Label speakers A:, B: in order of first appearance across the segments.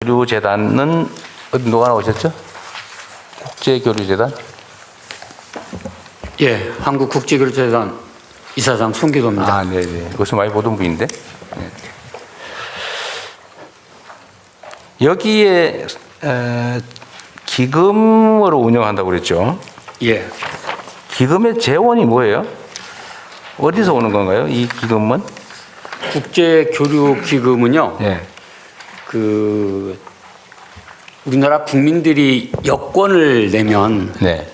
A: 교류재단은 누가 나오셨죠? 국제교류재단?
B: 예, 한국국제교류재단 이사장 송기도입니다.
A: 아, 네네. 여기서 많이 보던 분인데. 네. 여기에 기금으로 운영한다고 그랬죠?
B: 예,
A: 기금의 재원이 뭐예요? 어디서 오는 건가요? 이 기금은?
B: 국제교류기금은요,
A: 네.
B: 우리나라 국민들이 여권을 내면
A: 네.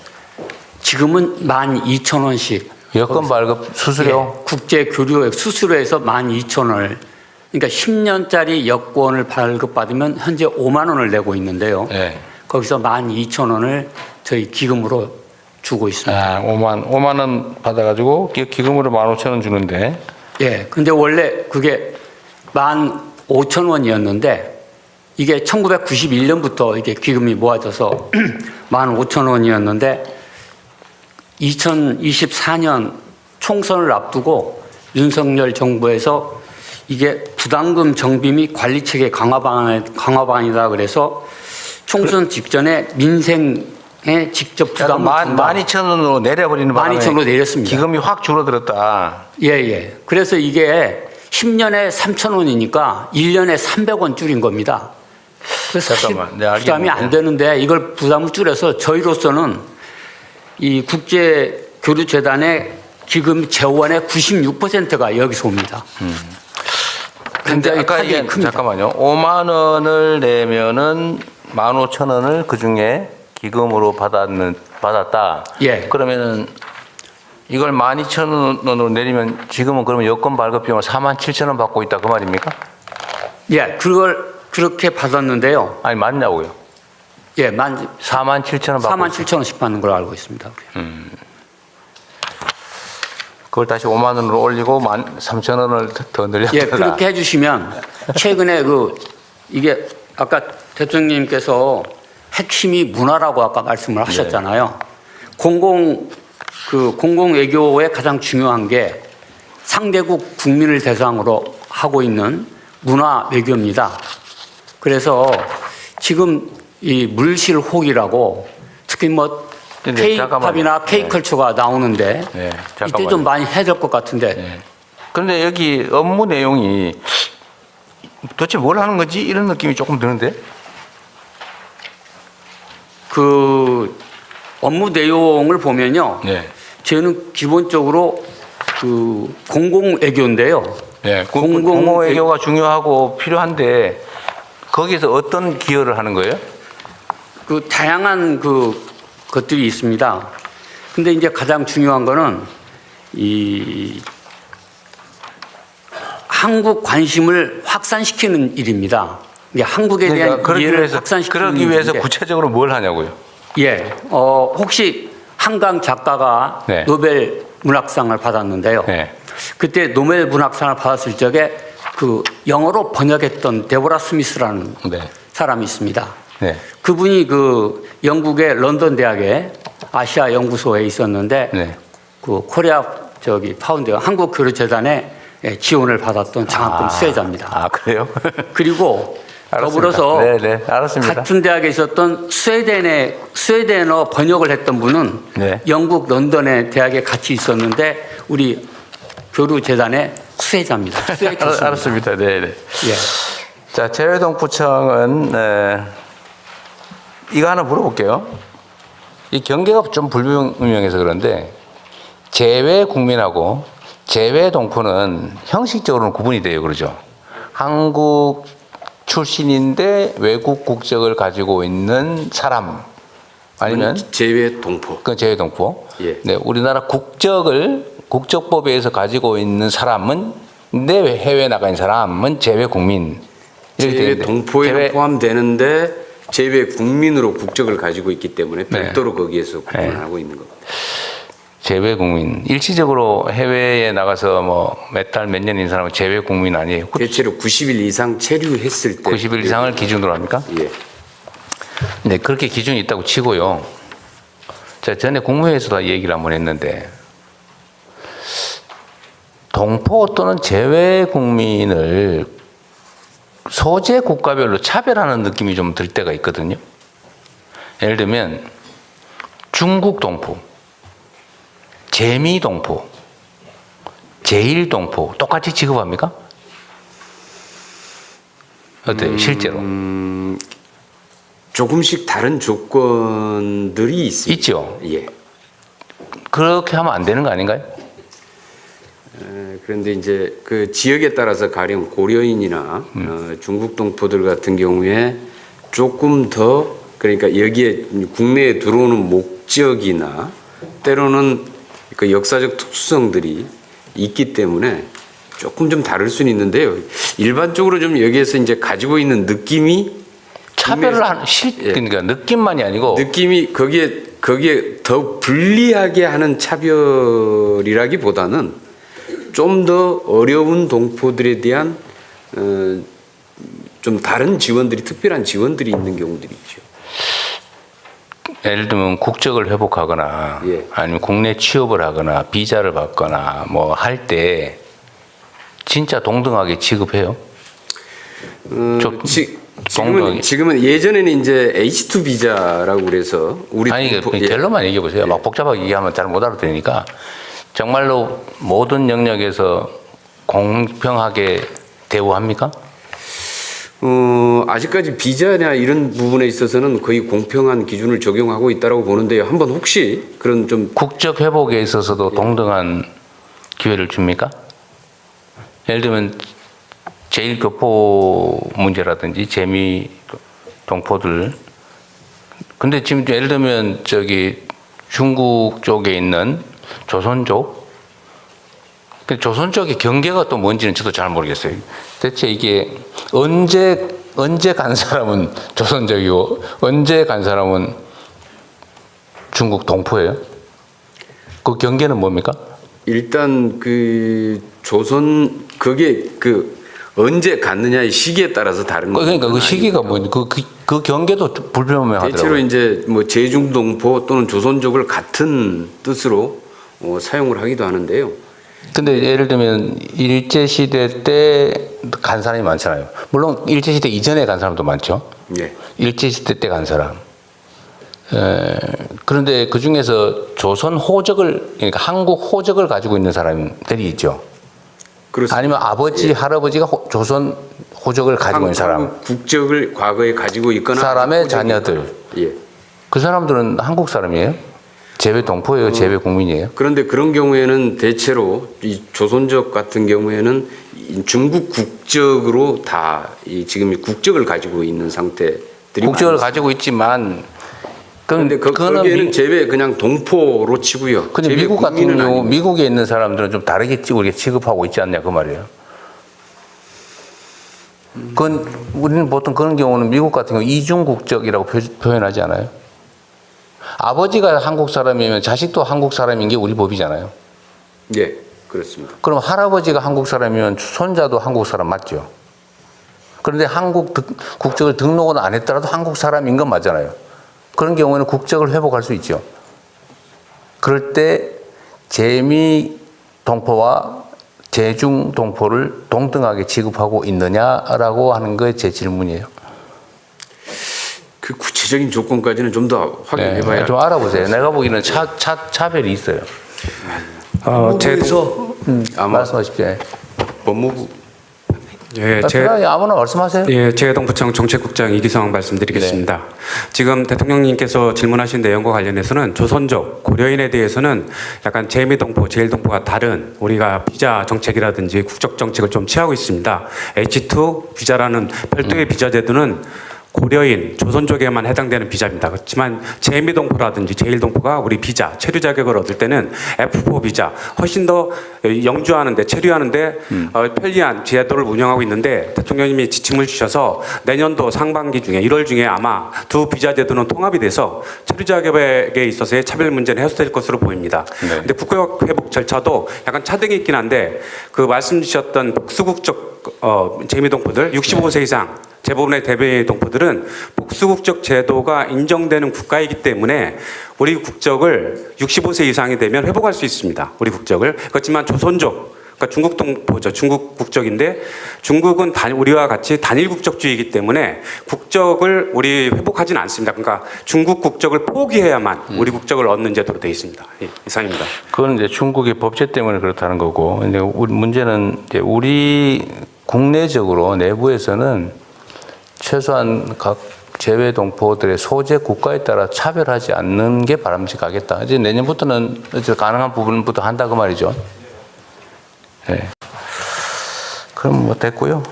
B: 지금은 12,000원씩.
A: 여권 발급 수수료?
B: 예, 국제교류액 수수료에서 12,000원을. 그러니까 10년짜리 여권을 발급받으면 현재 5만 원을 내고 있는데요.
A: 네.
B: 거기서 12,000원을 저희 기금으로 주고 있습니다.
A: 아, 5만 원 받아가지고 기금으로 15,000원 주는데.
B: 예, 근데 원래 그게 15,000원이었는데 이게 1991년부터 이게 기금이 모아져서 15,000원이었는데 2024년 총선을 앞두고 윤석열 정부에서 이게 부담금 정비 및 관리 체계 강화 방안이다 그래서 총선 직전에 민생에 직접 부담을 준다.
A: 12,000원으로 내려버리는 바람에
B: 12,000원으로 내렸습니다.
A: 기금이 확 줄어들었다.
B: 예, 예. 그래서 이게 10년에 3,000원이니까 1년에 300원 줄인 겁니다. 그래서
A: 잠깐만. 네,
B: 부담이 안 되는데 이걸 부담을 줄여서 저희로서는 이 국제교류재단의 기금 재원의 96%가 여기서 옵니다.
A: 근데 아까 이게 잠깐만요. 5만 원을 내면은 15,000원을 그 중에 기금으로 받았다.
B: 예.
A: 그러면은 이걸 12,000원으로 내리면 지금은 그러면 여권 발급 비용을 47,000원 받고 있다 그 말입니까?
B: 예, 그걸 그렇게 받았는데요.
A: 아니 맞냐고요?
B: 예,
A: 47,000원 받고
B: 47,000원씩 받는 걸로 알고 있습니다.
A: 그걸 다시 5만 원으로 올리고 13,000원을 더 늘렸다.
B: 예, 그렇게 해주시면 최근에 이게 아까 대통령님께서 핵심이 문화라고 아까 말씀을 하셨잖아요. 공공 외교의 가장 중요한 게 상대국 국민을 대상으로 하고 있는 문화 외교입니다. 그래서 지금 이 물실혹이라고 특히 뭐 K-팝이나 K-컬처가 나오는데
A: 네,
B: 이때 좀 많이 해야 될 것 같은데.
A: 네. 그런데 여기 업무 내용이 도대체 뭘 하는 건지 이런 느낌이 조금 드는데?
B: 그 업무 내용을 보면요.
A: 네.
B: 저는 기본적으로 공공 외교인데요.
A: 네. 공공 외교가 중요하고 필요한데 거기서 어떤 기여를 하는 거예요?
B: 다양한 것들이 있습니다. 근데 이제 가장 중요한 거는 이 한국 관심을 확산시키는 일입니다. 이게 한국에 대한 이해를 확산시키는
A: 그러기 위해서
B: 일인데,
A: 구체적으로 뭘 하냐고요?
B: 예, 혹시 한강 작가가
A: 네.
B: 노벨 문학상을 받았는데요.
A: 네.
B: 그때 노벨 문학상을 받았을 적에 영어로 번역했던 데보라 스미스라는
A: 네.
B: 사람이 있습니다.
A: 네.
B: 그분이 영국의 런던 대학의 아시아 연구소에 있었는데
A: 네.
B: 코리아 파운드 한국 교류재단에 지원을 받았던 장학금 수혜자입니다.
A: 아, 그래요?
B: 그리고
A: 알았습니다.
B: 더불어서
A: 네, 알았습니다.
B: 같은 대학에 있었던 스웨덴어 번역을 했던 분은
A: 네.
B: 영국 런던의 대학에 같이 있었는데 우리 교류재단의 수혜자입니다. 수혜 교수입니다.
A: 알았습니다. 네, 네.
B: 예.
A: 자, 재외동포청은 이거 하나 물어볼게요. 이 경계가 좀 불분명해서 그런데 재외국민하고 재외동포는 형식적으로는 구분이 돼요. 그러죠? 한국 출신인데 외국 국적을 가지고 있는 사람 아니면
C: 재외동포.
A: 그 재외동포.
C: 예.
A: 네, 우리나라 국적법에 의해서 가지고 있는 사람은 근데 해외 나가 있는 사람은 재외국민.
C: 재외동포에 포함되는데 재외국민으로 국적을 가지고 있기 때문에 별도로 거기에서 구분을 하고 있는 겁니다.
A: 재외국민. 일시적으로 해외에 나가서 몇 달, 몇 년인 사람은 재외국민 아니에요?
C: 대체로 90일 이상 체류했을 때.
A: 90일 이상을 기준으로 합니까?
C: 예.
A: 네, 그렇게 기준이 있다고 치고요. 자, 전에 국무회의에서도 얘기를 한번 했는데, 동포 또는 재외국민을 소재 국가별로 차별하는 느낌이 좀 들 때가 있거든요. 예를 들면 중국 동포, 재미 동포, 제일 동포 똑같이 취급합니까? 어때요, 실제로?
C: 조금씩 다른 조건들이 있습니다.
A: 있죠.
C: 예.
A: 그렇게 하면 안 되는 거 아닌가요?
C: 그런데 이제 그 지역에 따라서 가령 고려인이나 중국 동포들 같은 경우에 조금 더 그러니까 여기에 국내에 들어오는 목적이나 때로는 그 역사적 특수성들이 있기 때문에 조금 좀 다를 수는 있는데요. 일반적으로 좀 여기에서 이제 가지고 있는 느낌이
A: 차별을 하는 그러니까 느낌만이 아니고
C: 느낌이 거기에 더 불리하게 하는 차별이라기보다는 좀 더 어려운 동포들에 대한 좀 다른 지원들이 특별한 지원들이 있는 경우들이 있죠.
A: 예를 들면 국적을 회복하거나
C: 예.
A: 아니면 국내 취업을 하거나 비자를 받거나 뭐 할 때 진짜 동등하게 취급해요. 좀 동등하게.
C: 지금은 예전에는 이제 H2 비자라고 그래서 우리
A: 아니
C: 동포- 예.
A: 결론만 얘기해 보세요.
C: 예.
A: 막 복잡하게 얘기하면 잘 못 알아들으니까 정말로 모든 영역에서 공평하게 대우합니까?
C: 아직까지 비자나 이런 부분에 있어서는 거의 공평한 기준을 적용하고 있다고 보는데요. 한번 혹시 그런 좀
A: 국적 회복에 있어서도 동등한 기회를 줍니까? 예를 들면 제1교포 문제라든지 재미 동포들. 근데 지금 예를 들면 저기 중국 쪽에 있는 조선족. 그 조선족의 경계가 또 뭔지는 저도 잘 모르겠어요. 대체 이게 언제 간 사람은 조선족이고 언제 간 사람은 중국 동포예요? 그 경계는 뭡니까?
C: 일단 그 조선 그게 그 언제 갔느냐의 시기에 따라서 다른 거예요.
A: 그러니까 그 시기가 뭐 그 경계도 불분명하더라고요.
C: 대체로 이제 뭐 제중동포 또는 조선족을 같은 뜻으로 사용을 하기도 하는데요.
A: 근데 예를 들면 일제 시대 때 간 사람이 많잖아요. 물론 일제 시대 이전에 간 사람도 많죠.
C: 예.
A: 일제 시대 때 간 사람. 그런데 그 중에서 조선 호적을 그러니까 한국 호적을 가지고 있는 사람들이 있죠.
C: 그렇습니다.
A: 아니면 아버지, 할아버지가 조선 호적을 가지고 있는 사람.
C: 한국 국적을 과거에 가지고 있거나
A: 사람의
C: 호적이
A: 자녀들.
C: 예.
A: 그 사람들은 한국 사람이에요? 재외 동포예요? 재외 국민이에요?
C: 그런데 그런 경우에는 대체로 이 조선족 같은 경우에는 이 중국 국적으로 다 이 지금 국적을 가지고 있는 상태들이
A: 국적을
C: 많습니다.
A: 가지고 있지만
C: 그런데
A: 그거는
C: 거기에는 재외 그냥 동포로 치고요.
A: 근데
C: 재외
A: 미국 같은
C: 국민은
A: 경우
C: 아닙니다.
A: 미국에 있는 사람들은 좀 다르게 우리가 취급하고 있지 않냐 그 말이에요. 그건 우리는 보통 그런 경우는 미국 같은 경우 이중 국적이라고 표현하지 않아요. 아버지가 한국 사람이면 자식도 한국 사람인 게 우리 법이잖아요.
C: 예, 그렇습니다.
A: 그럼 할아버지가 한국 사람이면 손자도 한국 사람 맞죠. 그런데 한국 국적을 등록은 안 했더라도 한국 사람인 건 맞잖아요. 그런 경우에는 국적을 회복할 수 있죠. 그럴 때 재미 동포와 재중 동포를 동등하게 취급하고 있느냐라고 하는 게 제 질문이에요.
C: 그 구체적인 조건까지는 좀 더 확인해봐야.
A: 좀 알아보세요. 내가 보기에는 차별이 있어요.
C: 법무부에서 아마
A: 말씀하십시오.
C: 법무부
D: 예,
A: 편하게 아무나 말씀하세요.
D: 예, 재해동부청 정책국장 이기성 말씀드리겠습니다. 지금 대통령님께서 질문하신 내용과 관련해서는 조선족, 고려인에 대해서는 약간 재미동포, 제일동포가 다른 우리가 비자 정책이라든지 국적 정책을 좀 취하고 있습니다. H2 비자라는 별도의 비자 제도는 고려인, 조선족에만 해당되는 비자입니다. 그렇지만 재미동포라든지 제일동포가 우리 비자, 체류 자격을 얻을 때는 F4 비자, 훨씬 더 영주하는데, 체류하는데 편리한 제도를 운영하고 있는데 대통령님이 지침을 주셔서 내년도 상반기 중에 1월 중에 아마 두 비자 제도는 통합이 돼서 체류 자격에 있어서의 차별 문제는 해소될 것으로 보입니다. 그런데 국적 회복 절차도 약간 차등이 있긴 한데 그 말씀 주셨던 복수국적 재미동포들 65세 이상 대부분의 대외 동포들은 복수국적 제도가 인정되는 국가이기 때문에 우리 국적을 65세 이상이 되면 회복할 수 있습니다. 우리 국적을. 그렇지만 조선족, 그러니까 중국 동포죠. 중국 국적인데 중국은 우리와 같이 단일 국적주의이기 때문에 국적을 우리 회복하지는 않습니다. 그러니까 중국 국적을 포기해야만 우리 국적을 얻는 제도로 되어 있습니다. 예, 이상입니다.
A: 그건 이제 중국의 법제 때문에 그렇다는 거고, 근데 우리 문제는 이제 우리 국내적으로 내부에서는 최소한 각 재외 동포들의 소재 국가에 따라 차별하지 않는 게 바람직하겠다. 이제 내년부터는 이제 가능한 부분부터 한다 그 말이죠. 네. 그럼 뭐 됐고요.